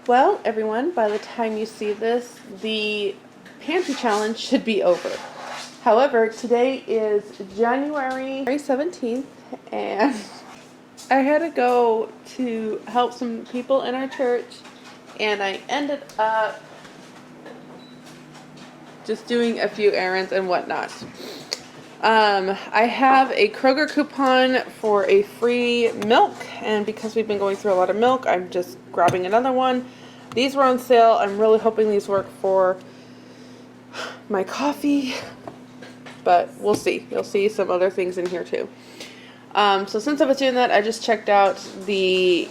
Well, everyone, by the time you see this, the pantry challenge should be over. However, today is January 17th, and I had to go to help some people in our church, and I ended up just doing a few errands and whatnot. I have a Kroger coupon for a free milk, and because we've been going through a lot of milk, I'm just grabbing another one. These were on sale. I'm really hoping these work for my coffee, but we'll see. You'll see some other things in here too. So since I was doing that, I just checked out the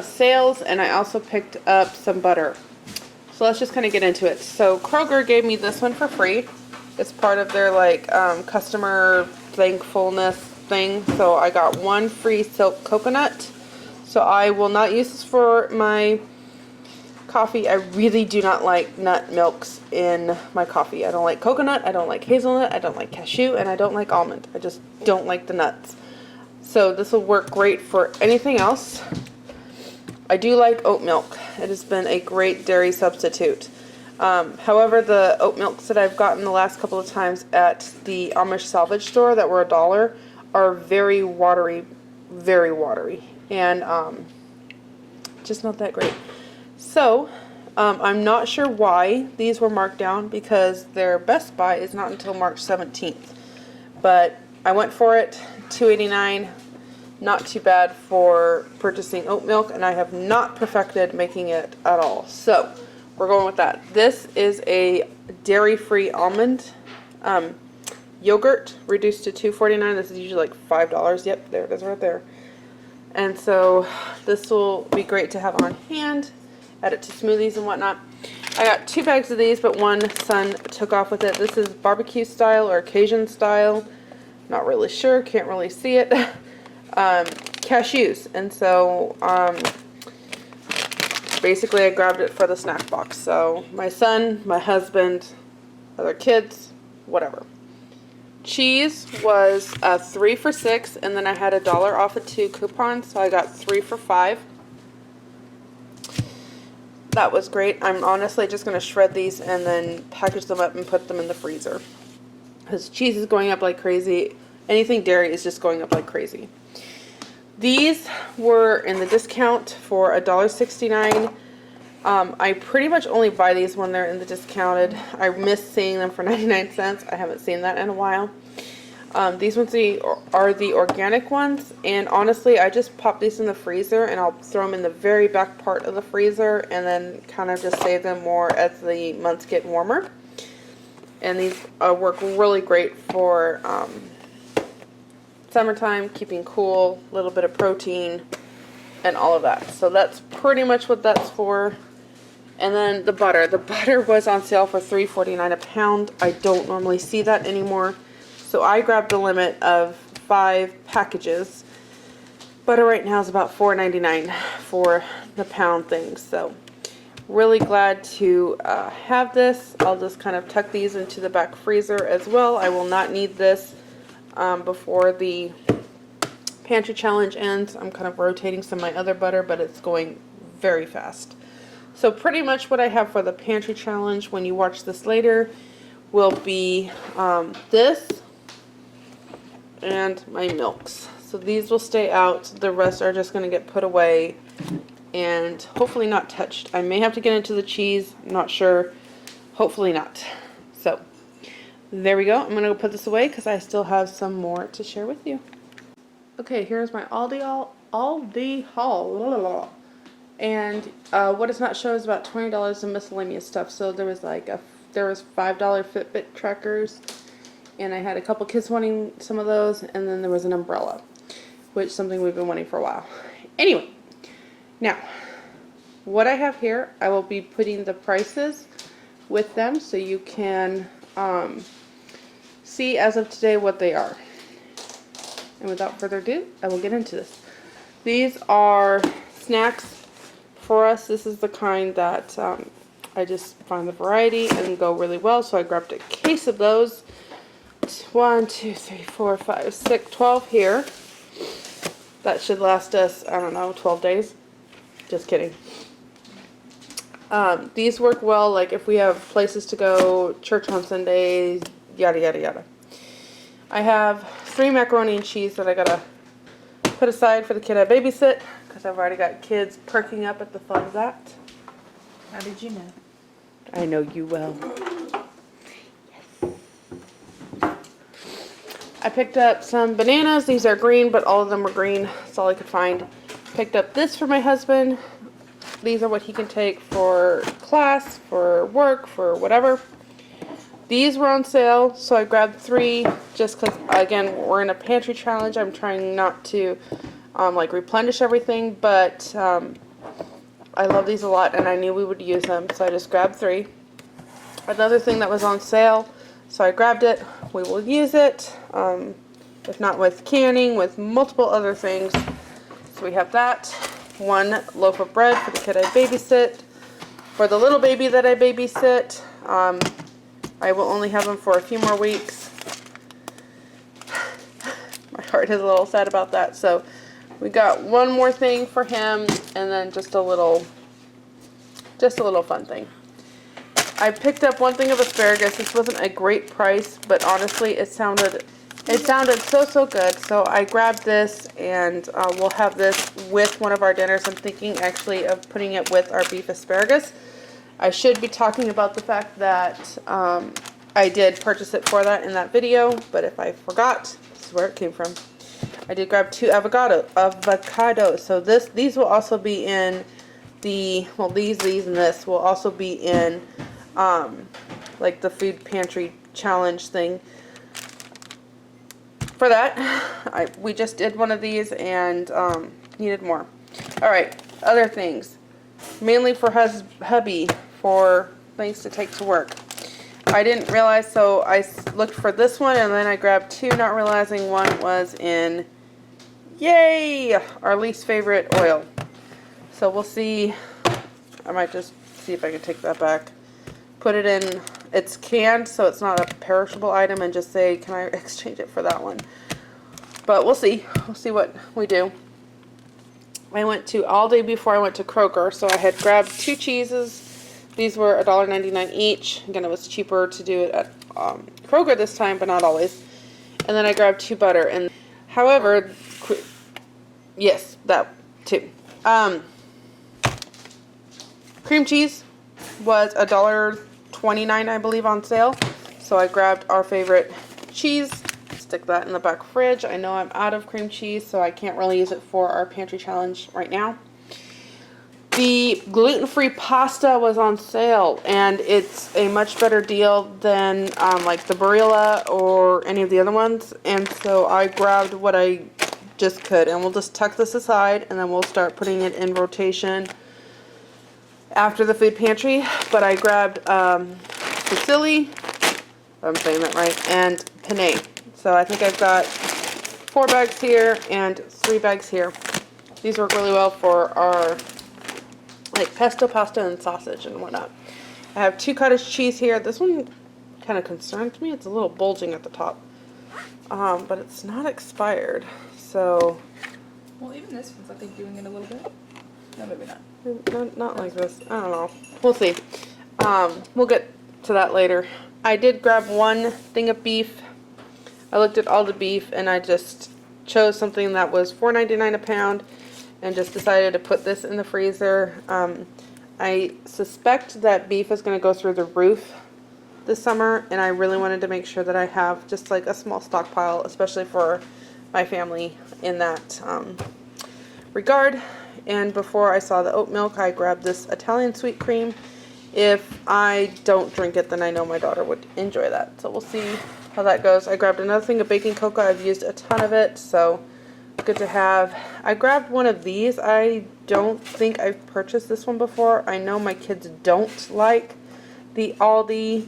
sales, and I also picked up some butter. So let's just kind of get into it. So Kroger gave me this one for free. It's part of their customer thankfulness thing. So I got one free silk coconut. So I will not use this for my coffee. I really do not like nut milks in my coffee. I don't like coconut, I don't like hazelnut, I don't like cashew, and I don't like almond. I just don't like the nuts. So this will work great for anything else. I do like oat milk. It has been a great dairy substitute. However, the oat milks that I've gotten the last couple of times at the Amish salvage store that were $1 are very watery, and just not that great. So, I'm not sure why these were marked down because their Best Buy is not until March 17th. But I went for it, $2.89, not too bad for purchasing oat milk, and I have not perfected making it at all. So, we're going with that. This is a dairy-free almond yogurt reduced to $2.49. This is usually like $5. Yep, there it is right there. And so this will be great to have on hand. Add it to smoothies and whatnot. I got 2 bags of these, but one son took off with it. This is barbecue style or Cajun style. Not really sure. Can't really see it. Cashews. And so basically I grabbed it for the snack box. So my son, my husband, other kids, whatever. Cheese was 3 for $6, and then I had $1 off of 2 coupons, so I got 3 for $5. That was great. I'm honestly just going to shred these and then package them up and put them in the freezer. Because cheese is going up like crazy. Anything dairy is just going up like crazy. These were in the discount for $1.69. I pretty much only buy these when they're in the discounted. I miss seeing them for 99 cents. I haven't seen that in a while. These ones are the organic ones, and honestly I just pop these in the freezer and I'll throw them in the very back part of the freezer and then kind of just save them more as the months get warmer. And these work really great for summertime, keeping cool, a little bit of protein and all of that. So that's pretty much what that's for. And then the butter. The butter was on sale for $3.49 a pound. I don't normally see that anymore. So I grabbed the limit of 5 packages. Butter right now is about $4.99 for the pound thing. So really glad to have this. I'll just kind of tuck these into the back freezer as well. I will not need this before the pantry challenge ends. I'm kind of rotating some of my other butter, but it's going very fast. So pretty much what I have for the pantry challenge when you watch this later will be this and my milks. So these will stay out. The rest are just going to get put away and hopefully not touched. I may have to get into the cheese. I'm not sure. Hopefully not. So there we go. I'm going to go put this away because I still have some more to share with you. Okay, here's my Aldi haul. And what it's not showing is about $20 in miscellaneous stuff. So there was $5 Fitbit trackers, and I had a couple kids wanting some of those, and then there was an umbrella, which is something we've been wanting for a while. Anyway, now what I have here, I will be putting the prices with them so you can see as of today what they are. And without further ado, I will get into this. These are snacks for us. This is the kind that I just find the variety and go really well. So I grabbed a case of those. 1, 2, 3, 4, 5, 6, 12 here. That should last us, I don't know, 12 days. Just kidding. These work well, like if we have places to go, church on Sundays, yada, yada, yada. I have 3 macaroni and cheese that I gotta put aside for the kid I babysit, because I've already got kids perking up at the thought of that. How did you know? I know you will. Yes. I picked up some bananas. These are green, but all of them were green. That's all I could find. Picked up this for my husband. These are what he can take for class, for work, for whatever. These were on sale, so I grabbed 3 just because, again, we're in a pantry challenge. I'm trying not to, like, replenish everything, but I love these a lot, and I knew we would use them, so I just grabbed 3. Another thing that was on sale, so I grabbed it. We will use it, if not with canning, with multiple other things. So we have that. 1 loaf of bread for the kid I babysit. For the little baby that I babysit, I will only have him for a few more weeks. My heart is a little sad about that. So we got 1 more thing for him, and then just a little fun thing. I picked up 1 thing of asparagus. This wasn't a great price, but honestly, it sounded so good. So I grabbed this, and we'll have this with one of our dinners. I'm thinking actually of putting it with our beef asparagus. I should be talking about the fact that I did purchase it for that in that video, but if I forgot, this is where it came from. I did grab 2 avocados. So these will also be in the, well, these and this will also be in like the food pantry challenge thing. For that, we just did one of these and needed more. All right, other things, mainly for hubby for things to take to work. I didn't realize, so I looked for this one, and then I grabbed 2, not realizing one was in, yay, our least favorite oil. So we'll see. I might just see if I can take that back. Put it in, it's canned, so it's not a perishable item, and just say, can I exchange it for that one? But we'll see. We'll see what we do. I went to Aldi before I went to Kroger, so I had grabbed 2 cheeses. These were $1.99 each. Again, it was cheaper to do it at Kroger this time, but not always. And then I grabbed 2 butter. And however, yes, that too. Cream cheese was $1.29, I believe, on sale. So I grabbed our favorite cheese. Stick that in the back fridge. I know I'm out of cream cheese, so I can't really use it for our pantry challenge right now. The gluten-free pasta was on sale, and it's a much better deal than like the Barilla or any of the other ones. And so I grabbed what I just could, and we'll just tuck this aside, and then we'll start putting it in rotation after the food pantry. But I grabbed fusilli, if I'm saying that right, and penne. So I think I've got 4 bags here and 3 bags here. These work really well for our like pesto pasta and sausage and whatnot. I have 2 cottage cheese here. This one kind of concerns me. It's a little bulging at the top, but it's not expired. So, well, even this one's, I think, doing it a little bit. No, maybe not. Not like this. I don't know. We'll see. We'll get to that later. I did grab 1 thing of beef. I looked at all the beef, and I just chose something that was $4.99 a pound, and just decided to put this in the freezer. I suspect that beef is going to go through the roof this summer, and I really wanted to make sure that I have just like a small stockpile, especially for my family in that regard. And before I saw the oat milk, I grabbed this Italian sweet cream. If I don't drink it, then I know my daughter would enjoy that. So we'll see how that goes. I grabbed another thing of baking cocoa. I've used a ton of it, so good to have. I grabbed one of these. I don't think I've purchased this one before. I know my kids don't like the Aldi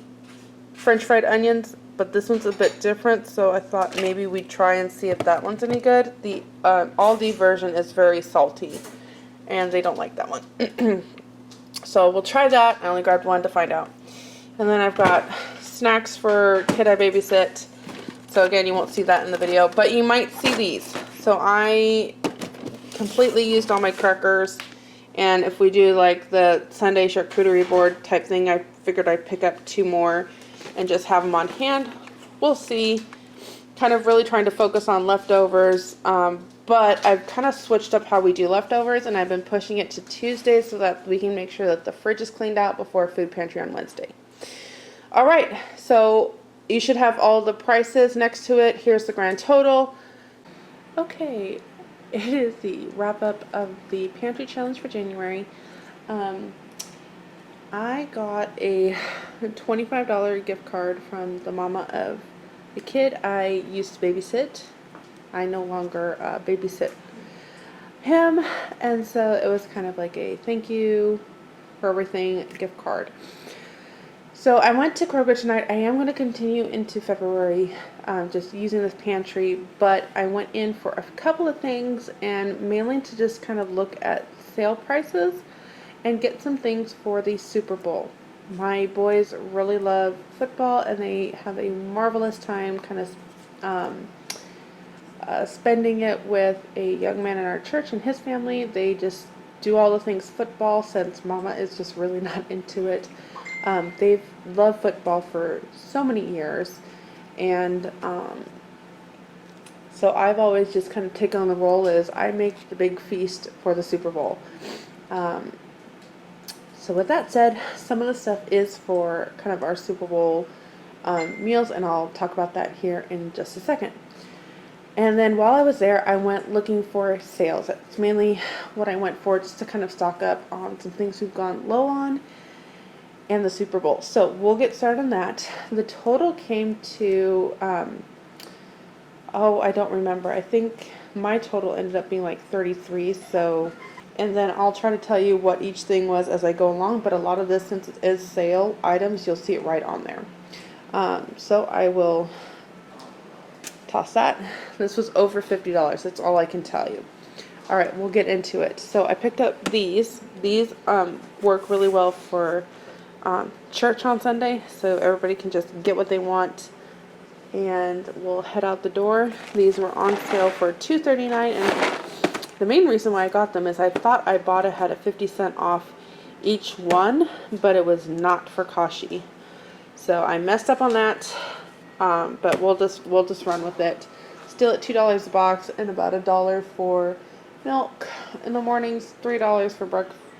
French fried onions, but this one's a bit different, so I thought maybe we'd try and see if that one's any good. The Aldi version is very salty, and they don't like that one. So we'll try that. I only grabbed 1 to find out. And then I've got snacks for kid I babysit. So again, you won't see that in the video, but you might see these. So I completely used all my crackers, And if we do like the Sunday charcuterie board type thing, I figured I'd pick up 2 more and just have them on hand. We'll see. Kind of really trying to focus on leftovers, but I've kind of switched up how we do leftovers, and I've been pushing it to Tuesdays so that we can make sure that the fridge is cleaned out before food pantry on Wednesday. All right, so you should have all the prices next to it. Here's the grand total. Okay, it is the wrap up of the pantry challenge for January. I got a $25 gift card from the mama of the kid I used to babysit. I no longer babysit him, and so it was kind of like a thank you for everything gift card. So I went to Kroger tonight. I am going to continue into February just using this pantry, but I went in for a couple of things and mainly to just kind of look at sale prices and get some things for the Super Bowl. My boys really love football, and they have a marvelous time kind of spending it with a young man in our church and his family. They just do all the things football since mama is just really not into it. They've loved football for so many years, and so I've always just kind of taken on the role as I make the big feast for the Super Bowl. So with that said, some of the stuff is for kind of our Super Bowl meals, and I'll talk about that here in just a second. And then while I was there, I went looking for sales. That's mainly what I went for, just to kind of stock up on some things we've gone low on and the Super Bowl. So we'll get started on that. The total came to, I don't remember. I think my total ended up being like 33. So, and then I'll try to tell you what each thing was as I go along. But a lot of this, since it is sale items, you'll see it right on there. So I will toss that. This was over $50. That's all I can tell you. All right, we'll get into it. So I picked up these. These work really well for church on Sunday, so everybody can just get what they want, and we'll head out the door. These were on sale for $2.39, and the main reason why I got them is I thought I bought it had a 50-cent off each one, but it was not for Kashi. So I messed up on that, but we'll just run with it. Still at $2 a box, and about $1 for milk in the mornings. $3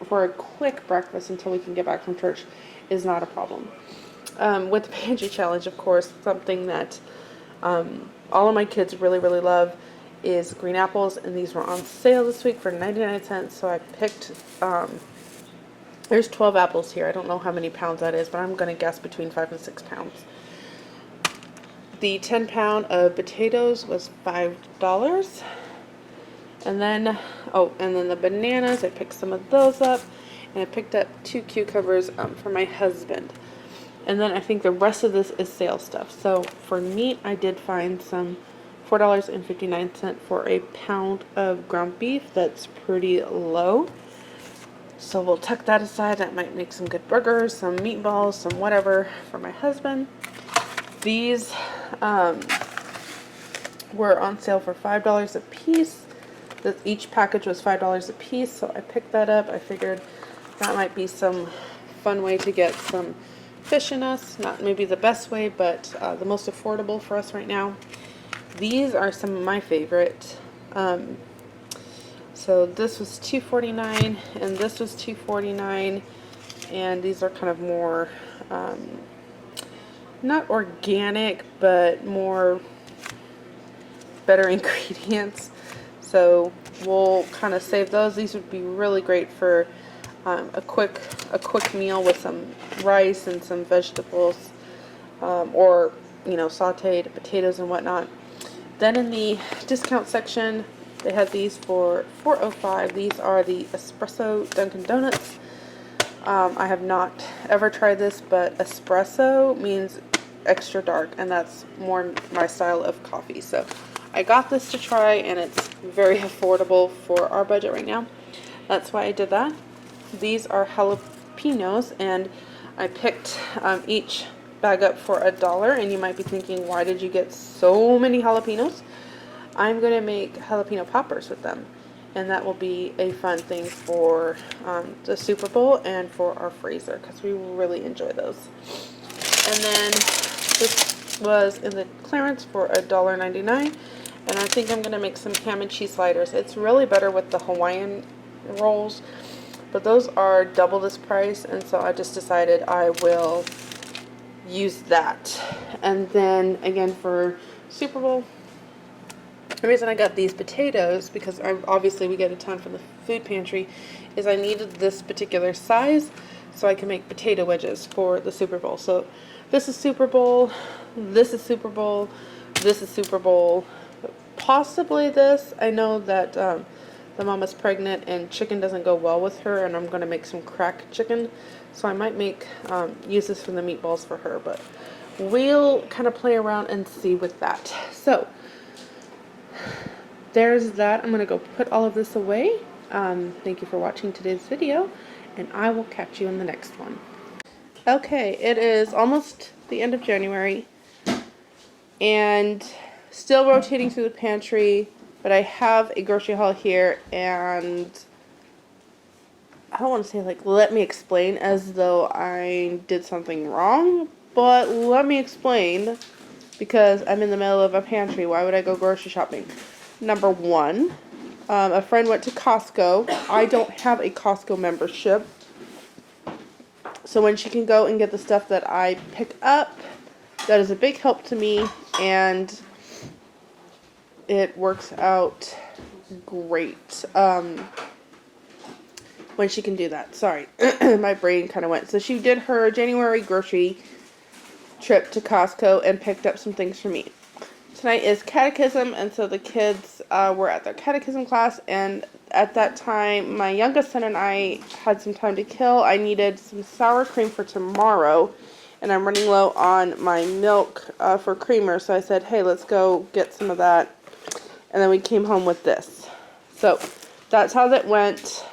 for a quick breakfast until we can get back from church is not a problem. With the pantry challenge, of course, something that all of my kids really, really love is green apples, and these were on sale this week for 99 cents. So I picked, there's 12 apples here. I don't know how many pounds that is, but I'm going to guess between 5 and 6 pounds. The 10-pound of potatoes was $5. And then the bananas, I picked some of those up. And I picked up 2 cucumbers for my husband. And then I think the rest of this is sale stuff. So for meat, I did find some $4.59 for a pound of ground beef. That's pretty low. So we'll tuck that aside. That might make some good burgers, some meatballs, some whatever for my husband. These were on sale for $5 a piece. Each package was $5 a piece, so I picked that up. I figured that might be some fun way to get some fish in us. Not maybe the best way, but the most affordable for us right now. These are some of my favorite. So this was $2.49, and this was $2.49, and these are kind of more not organic, but more better ingredients. So we'll kind of save those. These would be really great for a quick meal with some rice and some vegetables, or sautéed potatoes and whatnot. Then in the discount section, they had these for $4.05. These are the espresso Dunkin' Donuts. I have not ever tried this, but espresso means extra dark, and that's more my style of coffee. So I got this to try, and it's very affordable for our budget right now. That's why I did that. These are jalapenos, and I picked each bag up for $1. And you might be thinking, why did you get so many jalapenos? I'm going to make jalapeno poppers with them. And that will be a fun thing for the Super Bowl and for our freezer because we really enjoy those. And then this was in the clearance for $1.99. And I think I'm going to make some ham and cheese sliders. It's really better with the Hawaiian rolls, but those are double this price, and so I just decided I will use that. And then again for Super Bowl, the reason I got these potatoes, because obviously we get a ton from the food pantry, is I needed this particular size so I can make potato wedges for the Super Bowl. So this is Super Bowl, this is Super Bowl, this is Super Bowl, possibly this. I know that the mama's pregnant and chicken doesn't go well with her, and I'm going to make some cracked chicken. So I might use this for the meatballs for her, but we'll kind of play around and see with that. So there's that. I'm going to go put all of this away. Thank you for watching today's video, and I will catch you in the next one. Okay, it is almost the end of January, and still rotating through the pantry, but I have a grocery haul here, and I don't want to say like, let me explain as though I did something wrong, but let me explain because I'm in the middle of a pantry. Why would I go grocery shopping? Number one, a friend went to Costco. I don't have a Costco membership, so when she can go and get the stuff that I pick up, that is a big help to me, and it works out great when she can do that. Sorry, my brain kind of went. So she did her January grocery trip to Costco and picked up some things for me. Tonight is catechism, and so the kids were at their catechism class, and at that time, my youngest son and I had some time to kill. I needed some sour cream for tomorrow, and I'm running low on my milk for creamer, so I said, hey, let's go get some of that. And then we came home with this. So that's how that went,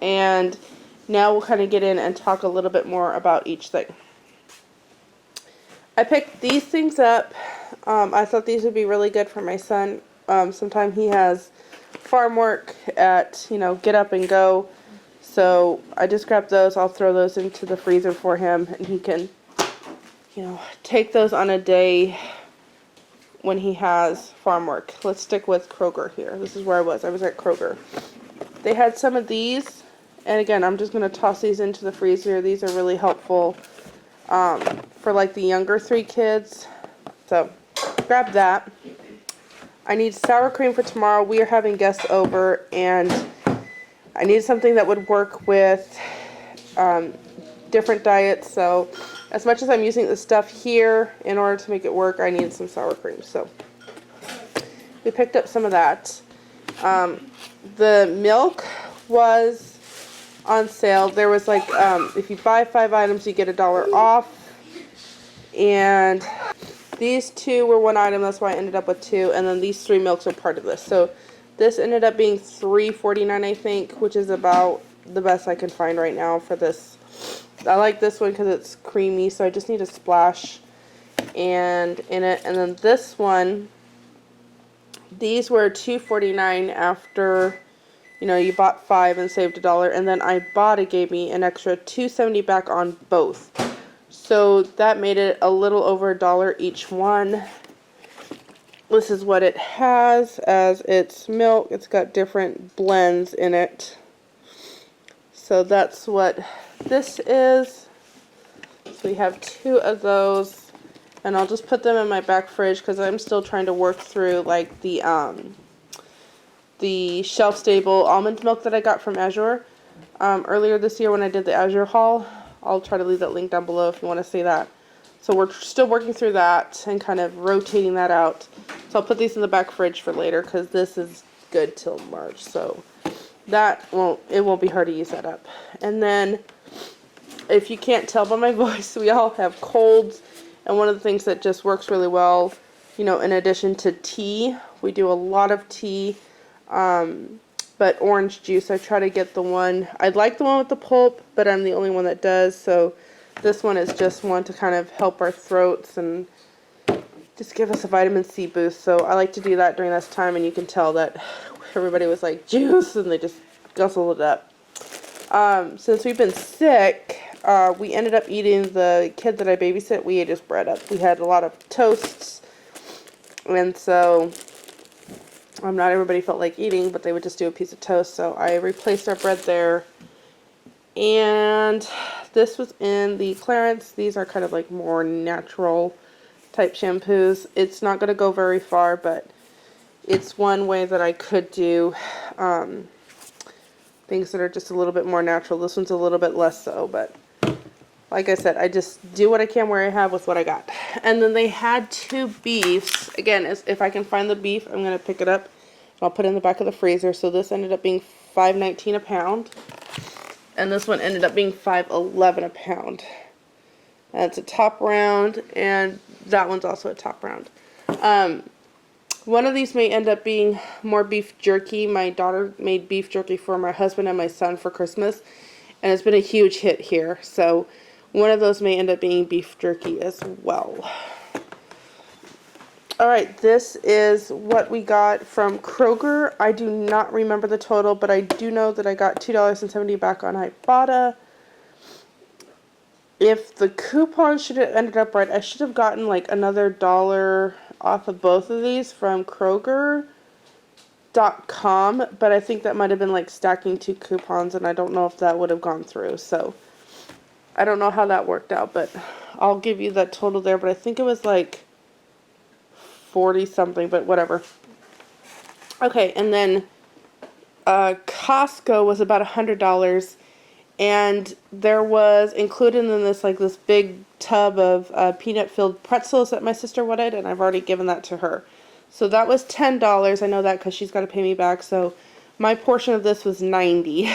and now we'll kind of get in and talk a little bit more about each thing. I picked these things up. I thought these would be really good for my son. Sometimes he has farm work at, get up and go. So I just grabbed those. I'll throw those into the freezer for him, and he can, take those on a day when he has farm work. Let's stick with Kroger here. This is where I was. I was at Kroger. They had some of these, and again, I'm just going to toss these into the freezer. These are really helpful for like the younger 3 kids. So grab that. I need sour cream for tomorrow. We are having guests over, and I need something that would work with different diets. So as much as I'm using the stuff here in order to make it work, I need some sour cream. So we picked up some of that. The milk was on sale. There was like, if you buy 5 items, you get $1 off. And these 2 were 1 item. That's why I ended up with 2. And then these 3 milks are part of this. So this ended up being $3.49, I think, which is about the best I can find right now for this. I like this one because it's creamy, so I just need a splash and in it. And then this one, these were $2.49 after, you bought 5 and saved $1. And then Ibotta gave me an extra $2.70 back on both. So that made it a little over $1 each one. This is what it has as its milk. It's got different blends in it. So that's what this is. So we have 2 of those, and I'll just put them in my back fridge because I'm still trying to work through like the shelf stable almond milk that I got from Azure earlier this year when I did the Azure haul. I'll try to leave that link down below if you want to see that. So we're still working through that and kind of rotating that out. So I'll put these in the back fridge for later because this is good till March. So it won't be hard to use that up. And then, if you can't tell by my voice, we all have colds. And one of the things that just works really well, in addition to tea, we do a lot of tea. But orange juice, I try to get the one, I'd like the one with the pulp, but I'm the only one that does. So this one is just one to kind of help our throats and just give us a vitamin C boost. So I like to do that during this time, and you can tell that everybody was like, juice, and they just guzzled it up. Since we've been sick, we ended up eating, the kid that I babysit, we ate his bread up. We had a lot of toasts, and so not everybody felt like eating, but they would just do a piece of toast, so I replaced our bread there. And this was in the Clarence. These are kind of like more natural type shampoos. It's not going to go very far, but it's one way that I could do things that are just a little bit more natural. This one's a little bit less so, but like I said, I just do what I can where I have with what I got. And then they had 2 beefs. Again, if I can find the beef, I'm going to pick it up. I'll put it in the back of the freezer. So this ended up being $5.19 a pound. And this one ended up being $5.11 a pound. And it's a top round, and that one's also a top round. One of these may end up being more beef jerky. My daughter made beef jerky for my husband and my son for Christmas, and it's been a huge hit here. So one of those may end up being beef jerky as well. Alright, this is what we got from Kroger. I do not remember the total, but I do know that I got $2.70 back on Ibotta. If the coupon should have ended up right, I should have gotten like another $1 off of both of these from Kroger.com, but I think that might have been like stacking 2 coupons, and I don't know if that would have gone through. So I don't know how that worked out, but I'll give you that total there. But I think it was like 40 something, but whatever. Okay, and then Costco was about $100, and there was included in this like this big tub of peanut-filled pretzels that my sister wanted, and I've already given that to her. So that was $10. I know that because she's got to pay me back. So my portion of this was $90.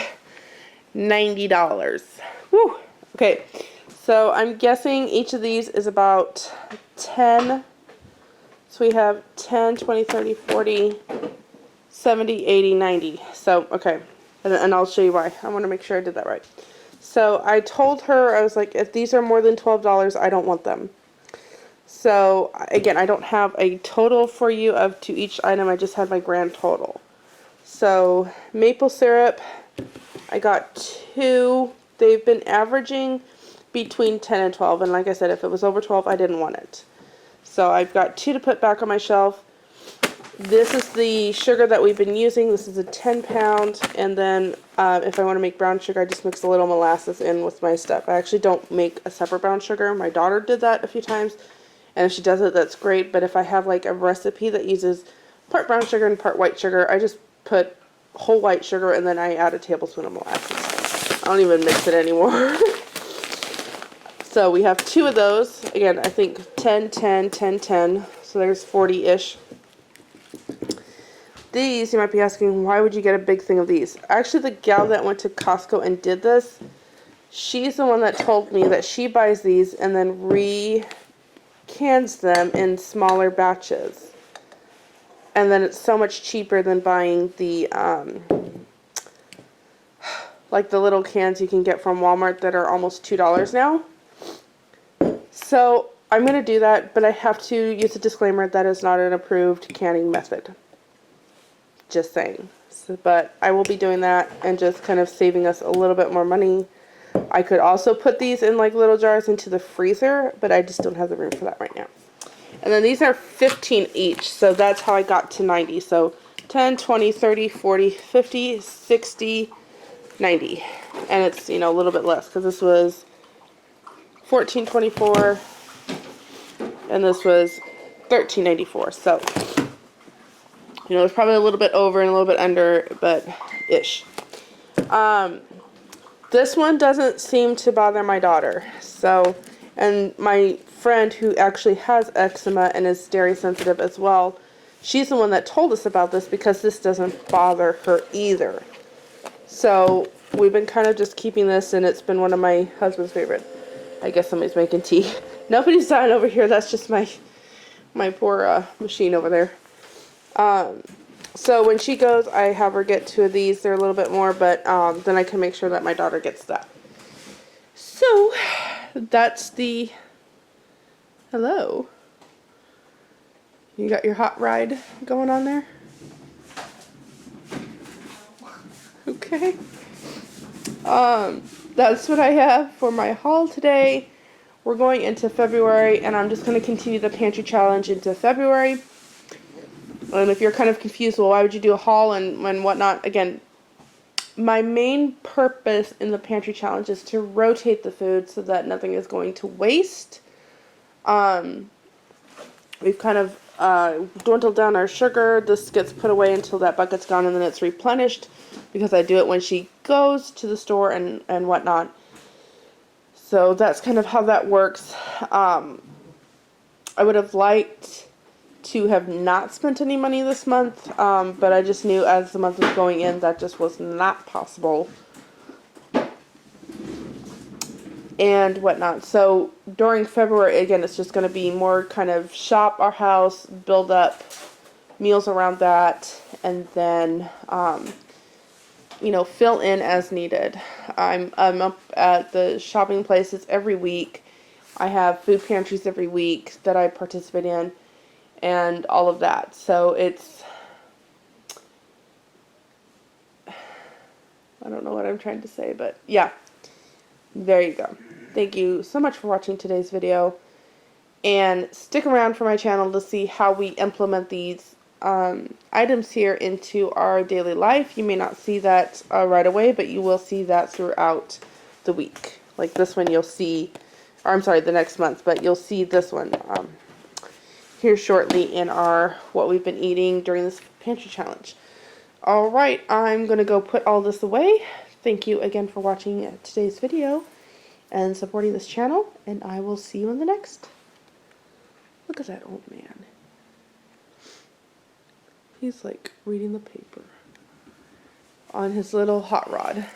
$90. Woo. Okay, so I'm guessing each of these is about 10. So we have 10, 20, 30, 40, 70, 80, 90. So, okay. And I'll show you why. I want to make sure I did that right. So I told her, I was like, if these are more than $12, I don't want them. So, again, I don't have a total for you to each item. I just had my grand total. So, maple syrup, I got 2. They've been averaging between 10 and 12. And like I said, if it was over 12, I didn't want it. So I've got 2 to put back on my shelf. This is the sugar that we've been using. This is a 10 pound. And then if I want to make brown sugar, I just mix a little molasses in with my stuff. I actually don't make a separate brown sugar. My daughter did that a few times. And if she does it, that's great. But if I have like a recipe that uses part brown sugar and part white sugar, I just put whole white sugar and then I add a tablespoon of molasses. I don't even mix it anymore. So we have 2 of those. Again, I think 10, 10, 10, 10. So there's 40-ish. These, you might be asking, why would you get a big thing of these? Actually, the gal that went to Costco and did this, she's the one that told me that she buys these and then recans them in smaller batches. And then it's so much cheaper than buying the, like the little cans you can get from Walmart that are almost $2 now. So I'm going to do that, but I have to use a disclaimer that is not an approved canning method. Just saying. So, but I will be doing that and just kind of saving us a little bit more money. I could also put these in like little jars into the freezer, but I just don't have the room for that right now. And then these are 15 each, so that's how I got to 90. So 10, 20, 30, 40, 50, 60, 90. And it's, you know, a little bit less because this was $14.24 and this was $13.94. So, you know, it's probably a little bit over and a little bit under, but ish. This one doesn't seem to bother my daughter. So, and my friend who actually has eczema and is dairy sensitive as well, she's the one that told us about this because this doesn't bother her either. So we've been kind of just keeping this, and it's been one of my husband's favorite. I guess somebody's making tea. Nobody's dying over here. That's just my poor machine over there. So when she goes, I have her get 2 of these. They're a little bit more, but then I can make sure that my daughter gets that. So that's the... Hello. You got your hot ride going on there? Okay. That's what I have for my haul today. We're going into February, and I'm just going to continue the pantry challenge into February. And if you're kind of confused, well, why would you do a haul and whatnot? Again, my main purpose in the pantry challenge is to rotate the food so that nothing is going to waste. We've kind of dwindled down our sugar. This gets put away until that bucket's gone, and then it's replenished because I do it when she goes to the store and whatnot. So that's kind of how that works. I would have liked to have not spent any money this month, but I just knew as the month was going in that just was not possible and whatnot. So during February, again, it's just going to be more kind of shop our house, build up meals around that, and then fill in as needed. I'm up at the shopping places every week. I have food pantries every week that I participate in, and all of that. So it's, I don't know what I'm trying to say, but yeah, there you go. Thank you so much for watching today's video, and stick around for my channel to see how we implement these items here into our daily life. You may not see that right away, but you will see that throughout the week. Like this one you'll see, or I'm sorry, the next month, but you'll see this one here shortly in our what we've been eating during this pantry challenge. Alright, I'm going to go put all this away. Thank you again for watching today's video and supporting this channel, and I will see you in the next. Look at that old man. He's like reading the paper on his little hot rod.